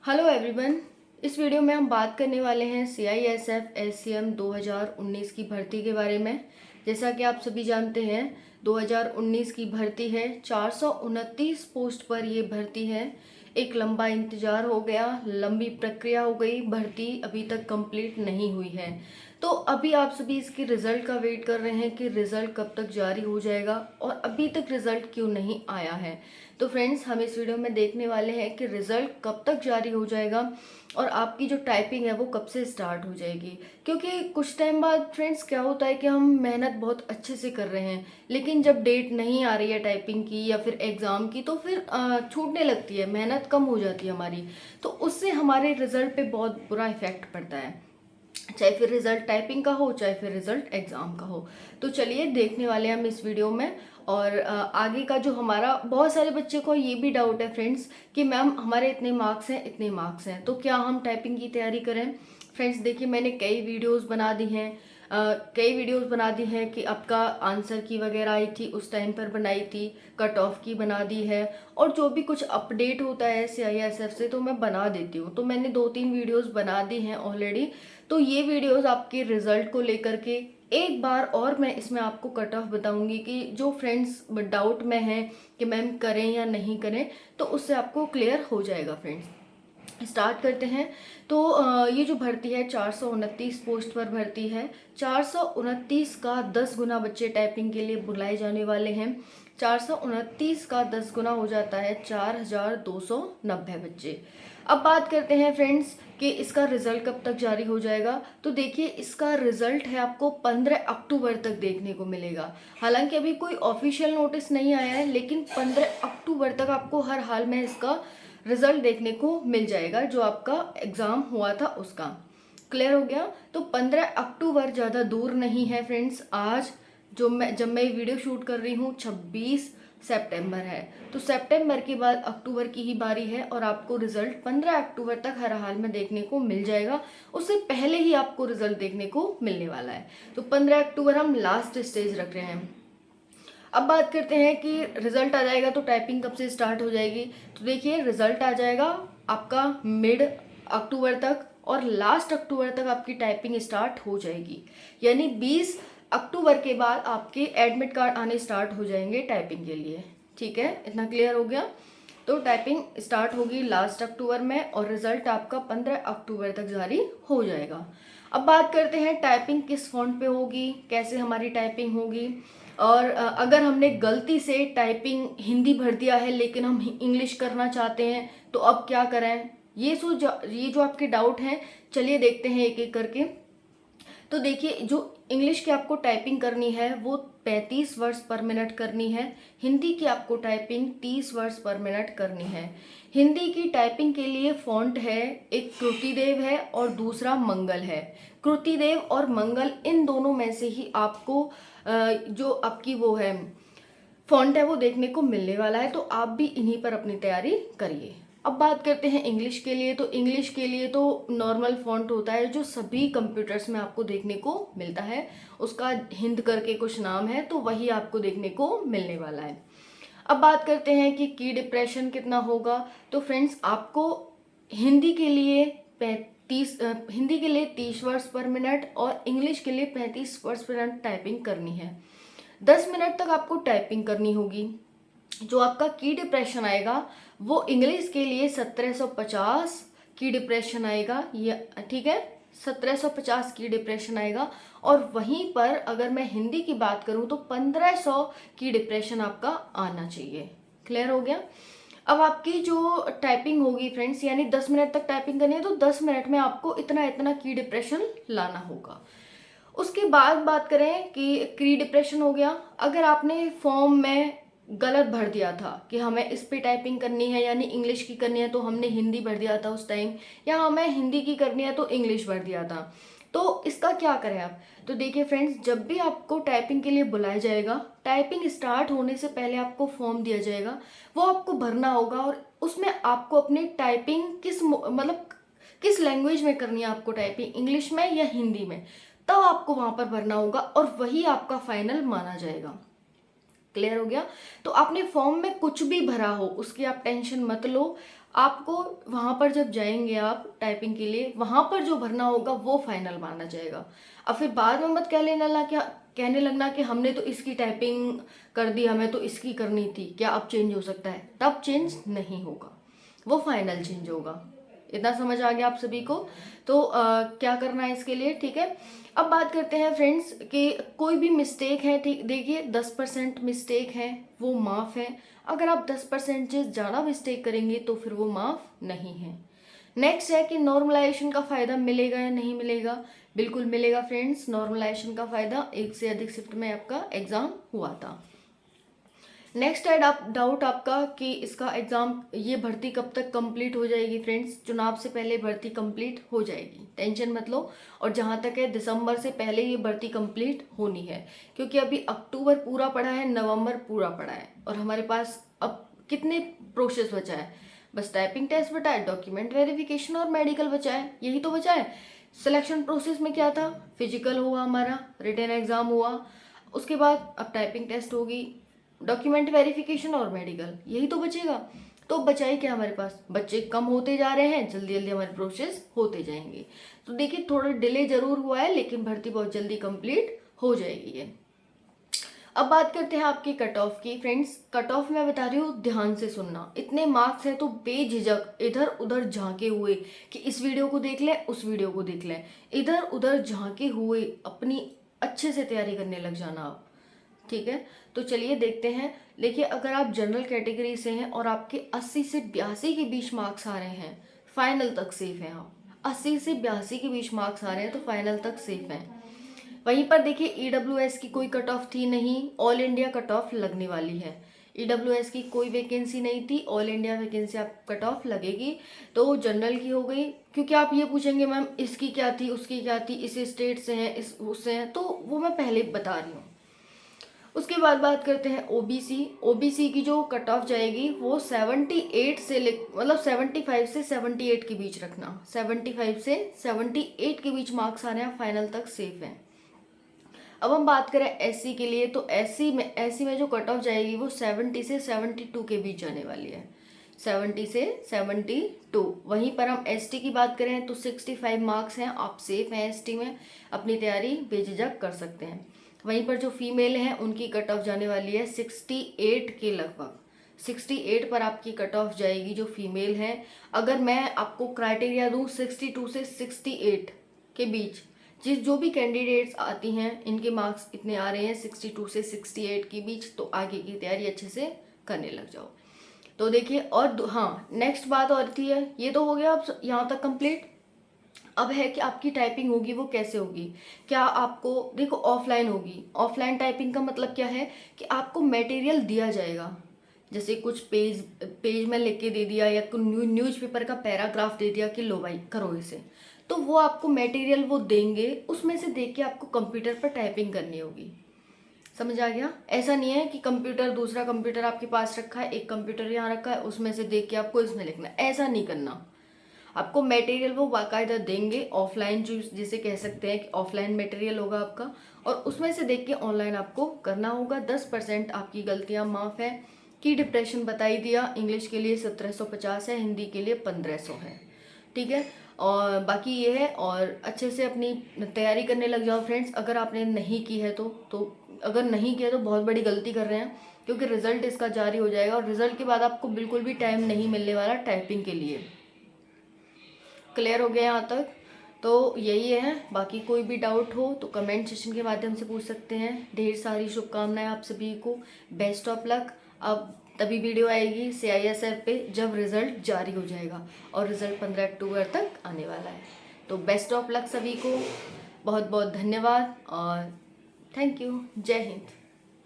Hello everyone. इस video में हम बात करने वाले हैं CISF SCM 2019 की भर्ती के बारे में। जैसा कि आप सभी जानते हैं 2019 की भर्ती है, 429 पोस्ट पर ये भर्ती है। एक लंबा इंतज़ार हो गया, लंबी प्रक्रिया हो गई, भर्ती अभी तक कंप्लीट नहीं हुई है। तो अभी आप सभी इसके रिज़ल्ट का वेट कर रहे हैं कि रिज़ल्ट कब तक जारी हो जाएगा और अभी तक रिज़ल्ट क्यों नहीं आया है। तो फ्रेंड्स, हम इस वीडियो में देखने वाले हैं कि रिज़ल्ट कब तक जारी हो जाएगा और आपकी जो टाइपिंग है वो कब से स्टार्ट हो जाएगी। क्योंकि कुछ टाइम बाद फ्रेंड्स क्या होता है कि हम मेहनत बहुत अच्छे से कर रहे हैं, लेकिन जब डेट नहीं आ रही है टाइपिंग की या फिर एग्ज़ाम की तो फिर छूटने लगती है, मेहनत कम हो जाती है हमारी। तो उससे हमारे रिज़ल्ट पे बहुत बुरा इफ़ेक्ट पड़ता है, चाहे फिर रिजल्ट टाइपिंग का हो चाहे फिर रिजल्ट एग्जाम का हो। तो चलिए देखने वाले हैं हम इस वीडियो में। और आगे का जो हमारा बहुत सारे बच्चे को ये भी डाउट है फ्रेंड्स कि मैम हमारे इतने मार्क्स हैं इतने मार्क्स हैं तो क्या हम टाइपिंग की तैयारी करें। फ्रेंड्स देखिए, मैंने कई वीडियोस बना दी हैं, कई वीडियोस बना दी हैं कि आपका आंसर की वगैरह आई थी उस टाइम पर बनाई थी, कट ऑफ की बना दी है, और जो भी कुछ अपडेट होता है CISF से तो मैं बना देती हूँ। तो मैंने 2-3 वीडियोस बना दी हैं ऑलरेडी। तो ये वीडियोस आपके रिजल्ट को लेकर के एक बार और मैं इसमें आपको कट ऑफ बताऊंगी कि जो फ्रेंड्स डाउट में हैं कि मैम करें या नहीं करें, तो उससे आपको क्लियर हो जाएगा। फ्रेंड्स स्टार्ट करते हैं। तो ये जो भर्ती है 429 पोस्ट पर भर्ती है। 429 का 10 गुना बच्चे टाइपिंग के लिए बुलाए जाने वाले हैं। 429 का 10 गुना हो जाता है 4290 बच्चे। अब बात करते हैं फ्रेंड्स कि इसका रिजल्ट कब तक जारी हो जाएगा। तो देखिए, इसका रिजल्ट है आपको 15 अक्टूबर तक देखने को मिलेगा। हालांकि अभी कोई ऑफिशियल नोटिस नहीं आया है, लेकिन 15 अक्टूबर तक आपको हर हाल में इसका रिजल्ट देखने को मिल जाएगा, जो आपका एग्जाम हुआ था उसका। क्लियर हो गया। तो 15 अक्टूबर ज़्यादा दूर नहीं है फ्रेंड्स। आज जब मैं वीडियो शूट कर रही हूँ 26 सितंबर है, तो सितंबर के बाद अक्टूबर की ही बारी है और आपको रिजल्ट 15 अक्टूबर तक हर हाल में देखने को मिल जाएगा। उससे पहले ही आपको रिजल्ट देखने को मिलने वाला है। तो 15 अक्टूबर हम लास्ट स्टेज रख रहे हैं। अब बात करते हैं कि रिजल्ट आ जाएगा तो टाइपिंग कब से स्टार्ट हो जाएगी। तो देखिए, रिजल्ट आ जाएगा आपका मिड अक्टूबर तक और लास्ट अक्टूबर तक आपकी टाइपिंग स्टार्ट हो जाएगी। यानी 20 अक्टूबर के बाद आपके एडमिट कार्ड आने स्टार्ट हो जाएंगे टाइपिंग के लिए। ठीक है, इतना क्लियर हो गया। तो टाइपिंग स्टार्ट होगी लास्ट अक्टूबर में और रिजल्ट आपका 15 अक्टूबर तक जारी हो जाएगा। अब बात करते हैं टाइपिंग किस फॉन्ट पे होगी, कैसे हमारी टाइपिंग होगी। और अगर हमने गलती से टाइपिंग हिंदी भर दिया है लेकिन हम इंग्लिश करना चाहते हैं तो अब क्या करें। ये जो आपके डाउट हैं, चलिए देखते हैं एक एक करके। तो देखिए, जो इंग्लिश की आपको टाइपिंग करनी है वो 35 वर्ड्स पर मिनट करनी है। हिंदी की आपको टाइपिंग 30 वर्ड्स पर मिनट करनी है। हिंदी की टाइपिंग के लिए फॉन्ट है, एक कृतिदेव है और दूसरा मंगल है। कृतिदेव और मंगल इन दोनों में से ही आपको जो आपकी वो है फॉन्ट है वो देखने को मिलने वाला है। तो आप भी इन्हीं पर अपनी तैयारी करिए। अब बात करते हैं इंग्लिश के लिए। तो इंग्लिश के लिए तो नॉर्मल फॉन्ट होता है जो सभी कंप्यूटर्स में आपको देखने को मिलता है, उसका हिंद करके कुछ नाम है, तो वही आपको देखने को मिलने वाला है। अब बात करते हैं कि की डिप्रेशन कितना होगा। तो फ्रेंड्स, आपको हिंदी के लिए 30 वर्ड्स पर मिनट और इंग्लिश के लिए 35 वर्ड्स पर मिनट टाइपिंग करनी है। 10 मिनट तक आपको टाइपिंग करनी होगी। जो आपका की डिप्रेशन आएगा वो इंग्लिश के लिए 1750 की डिप्रेशन आएगा, ये ठीक है, 1750 की डिप्रेशन आएगा। और वहीं पर अगर मैं हिंदी की बात करूं तो 1500 की डिप्रेशन आपका आना चाहिए। क्लियर हो गया। अब आपकी जो टाइपिंग होगी फ्रेंड्स, यानी 10 मिनट तक टाइपिंग करनी है तो 10 मिनट में आपको इतना इतना की डिप्रेशन लाना होगा। उसके बाद बात करें कि की डिप्रेशन हो गया। अगर आपने फॉर्म में गलत भर दिया था कि हमें इस पे टाइपिंग करनी है यानी इंग्लिश की करनी है तो हमने हिंदी भर दिया था उस टाइम, या हमें हिंदी की करनी है तो इंग्लिश भर दिया था, तो इसका क्या करें आप। तो देखिए फ्रेंड्स, जब भी आपको टाइपिंग के लिए बुलाया जाएगा, टाइपिंग स्टार्ट होने से पहले आपको फॉर्म दिया जाएगा, वो आपको भरना होगा और उसमें आपको अपनी टाइपिंग किस लैंग्वेज में करनी है आपको टाइपिंग, इंग्लिश में या हिंदी में, तब आपको वहां पर भरना होगा और वही आपका फाइनल माना जाएगा। क्लियर हो गया। तो आपने फॉर्म में कुछ भी भरा हो उसकी आप टेंशन मत लो, आपको वहाँ पर जब जाएंगे आप टाइपिंग के लिए, वहाँ पर जो भरना होगा वो फाइनल माना जाएगा। अब फिर बाद में मत कहने लगना कि हमने तो इसकी टाइपिंग कर दी, हमें तो इसकी करनी थी, क्या अब चेंज हो सकता है? तब चेंज नहीं होगा, वो फाइनल चेंज होगा। इतना समझ आ गया आप सभी को? तो क्या करना है इसके लिए, ठीक है। अब बात करते हैं फ्रेंड्स कि कोई भी मिस्टेक है, ठीक, देखिए 10% मिस्टेक है वो माफ़ है। अगर आप 10% से ज़्यादा मिस्टेक करेंगे तो फिर वो माफ़ नहीं है। नेक्स्ट है कि नॉर्मलाइजेशन का फ़ायदा मिलेगा या नहीं मिलेगा? बिल्कुल मिलेगा फ्रेंड्स, नॉर्मलाइजेशन का फ़ायदा, एक से अधिक शिफ्ट में आपका एग्ज़ाम हुआ था। नेक्स्ट है डाउट आपका कि इसका एग्ज़ाम, ये भर्ती कब तक कंप्लीट हो जाएगी? फ्रेंड्स, चुनाव से पहले भर्ती कंप्लीट हो जाएगी, टेंशन मत लो। और जहाँ तक है, दिसंबर से पहले ये भर्ती कंप्लीट होनी है, क्योंकि अभी अक्टूबर पूरा पड़ा है, नवंबर पूरा पड़ा है, और हमारे पास अब कितने प्रोसेस बचा है? बस टाइपिंग टेस्ट बचा है, डॉक्यूमेंट वेरिफिकेशन और मेडिकल बचा है, यही तो बचा है। सिलेक्शन प्रोसेस में क्या था? फिजिकल हुआ हमारा, रिटन एग्ज़ाम हुआ, उसके बाद अब टाइपिंग टेस्ट होगी, डॉक्यूमेंट वेरिफिकेशन और मेडिकल, यही तो बचेगा। तो बचा ही क्या हमारे पास? बच्चे कम होते जा रहे हैं, जल्दी जल्दी हमारे प्रोसेस होते जाएंगे। तो देखिए थोड़ा डिले जरूर हुआ है, लेकिन भर्ती बहुत जल्दी कंप्लीट हो जाएगी ये। अब बात करते हैं आपकी कट ऑफ की। फ्रेंड्स, कट ऑफ मैं बता रही हूँ, ध्यान से सुनना। इतने मार्क्स हैं तो बेझिझक इधर उधर झांके हुए कि इस वीडियो को देख लें, उस वीडियो को देख लें, इधर उधर झांके हुए अपनी अच्छे से तैयारी करने लग जाना आप, ठीक है। तो चलिए देखते हैं। देखिए, अगर आप जनरल कैटेगरी से हैं और आपके 80 से 82 के बीच मार्क्स आ रहे हैं, फाइनल तक सेफ हैं आप। 80 से 82 के बीच मार्क्स आ रहे हैं तो फाइनल तक सेफ हैं। वहीं पर देखिए, ईडब्ल्यूएस की कोई कट ऑफ थी नहीं, ऑल इंडिया कट ऑफ लगने वाली है। ईडब्ल्यूएस की कोई वैकेंसी नहीं थी, ऑल इंडिया वैकेंसी आप कट ऑफ लगेगी। तो जनरल की हो गई, क्योंकि आप ये पूछेंगे मैम इसकी क्या थी, उसकी क्या थी, इस स्टेट से हैं, इस उससे हैं, तो वो मैं पहले बता रही हूँ। उसके बाद बात करते हैं ओबीसी। ओबीसी की जो कट ऑफ जाएगी वो 78 से मतलब 75 से 78 के बीच रखना। 75 से 78 के बीच मार्क्स आ रहे हैं, फाइनल तक सेफ हैं। अब हम बात करें एससी के लिए, तो एससी में जो कट ऑफ जाएगी वो 70 से 72 के बीच जाने वाली है। 70 से 72। वहीं पर हम एसटी की बात करें तो 65 मार्क्स हैं, आप सेफ हैं एसटी में, अपनी तैयारी बेझिझक कर सकते हैं। वहीं पर जो फीमेल हैं उनकी कट ऑफ जाने वाली है 68 के लगभग। 68 पर आपकी कट ऑफ जाएगी जो फीमेल है। अगर मैं आपको क्राइटेरिया दूं 62 से 68 के बीच, जो भी कैंडिडेट्स आती हैं इनके मार्क्स इतने आ रहे हैं 62 से 68 के बीच, तो आगे की तैयारी अच्छे से करने लग जाओ। तो देखिए, और हाँ, नेक्स्ट बात और थी है, ये तो हो गया अब यहाँ तक कंप्लीट। अब है कि आपकी टाइपिंग होगी वो कैसे होगी? क्या आपको, देखो, ऑफलाइन होगी। ऑफलाइन टाइपिंग का मतलब क्या है कि आपको मटेरियल दिया जाएगा, जैसे कुछ पेज में लिख के दे दिया, या न्यूज़पेपर का पैराग्राफ दे दिया कि लो भाई करो इसे, तो वो आपको मटेरियल वो देंगे, उसमें से देख के आपको कंप्यूटर पर टाइपिंग करनी होगी। समझ आ गया? ऐसा नहीं है कि कंप्यूटर, दूसरा कंप्यूटर आपके पास रखा है, एक कंप्यूटर यहाँ रखा है, उसमें से देख के आपको इसमें लिखना है, ऐसा नहीं करना। आपको मटेरियल वो बाकायदा देंगे, ऑफलाइन जिसे कह सकते हैं कि ऑफलाइन मटेरियल होगा आपका, और उसमें से देख के ऑनलाइन आपको करना होगा। 10% आपकी गलतियां माफ़ है। की डिप्रेशन बताई दिया, इंग्लिश के लिए 1750 है, हिंदी के लिए 1500 है, ठीक है। और बाकी ये है, और अच्छे से अपनी तैयारी करने लग जाओ फ्रेंड्स। अगर आपने नहीं की है तो अगर नहीं किया तो बहुत बड़ी गलती कर रहे हैं, क्योंकि रिजल्ट इसका जारी हो जाएगा, और रिजल्ट के बाद आपको बिल्कुल भी टाइम नहीं मिलने वाला टाइपिंग के लिए। क्लियर हो गया यहाँ तक? तो यही है। बाकी कोई भी डाउट हो तो कमेंट सेशन के माध्यम से पूछ सकते हैं। ढेर सारी शुभकामनाएं आप सभी को, बेस्ट ऑफ लक। अब तभी वीडियो आएगी CISF पे जब रिजल्ट जारी हो जाएगा, और रिजल्ट 15 अक्टूबर तक आने वाला है। तो बेस्ट ऑफ लक सभी को, बहुत बहुत धन्यवाद और थैंक यू। जय हिंद।